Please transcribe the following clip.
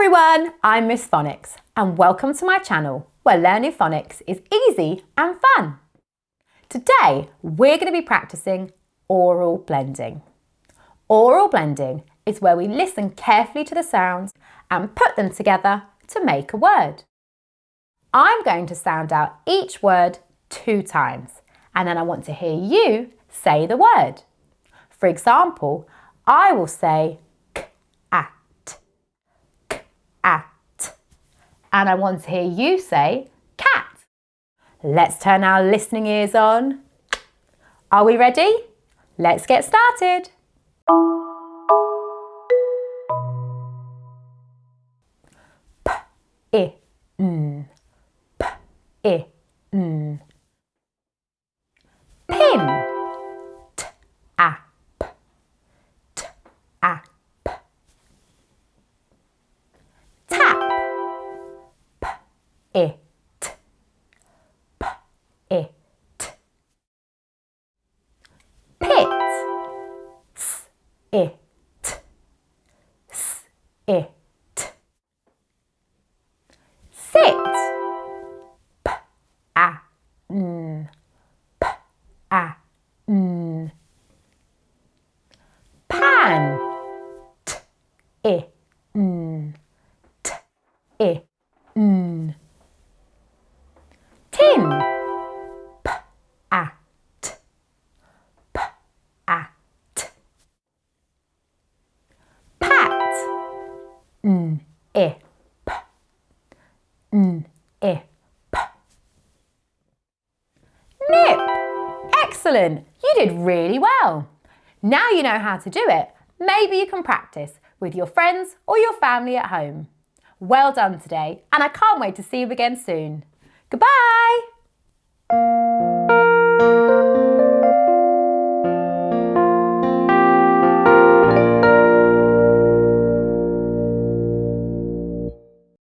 everyone, I'm Miss Phonics and welcome to my channel where learning phonics is easy and fun. Today we're going to be practicing oral blending. Oral blending is where we listen carefully to the sounds and put them together to make a word. I'm going to sound out each word 2 times and then I want to hear you say the word. For example, I will say at, and I want to hear you say cat. Let's turn our listening ears on. Are we ready? Let's get started. P-I-N, P-I-N. Pin, T-A-P, T-A-P. Tap, P-I-T, P-I-T. Pit, S-I-T, S-I-T. Sit, P-A-N, P-A-N. Pan, T-I-N, T-I-N. Tin, P-A-T, P-A-T. Pat, N-I-P, N-I-P. Nip. Excellent, you did really well. Now you know how to do it. Maybe you can practice with your friends or your family at home. Well done today, and I can't wait to see you again soon. Goodbye!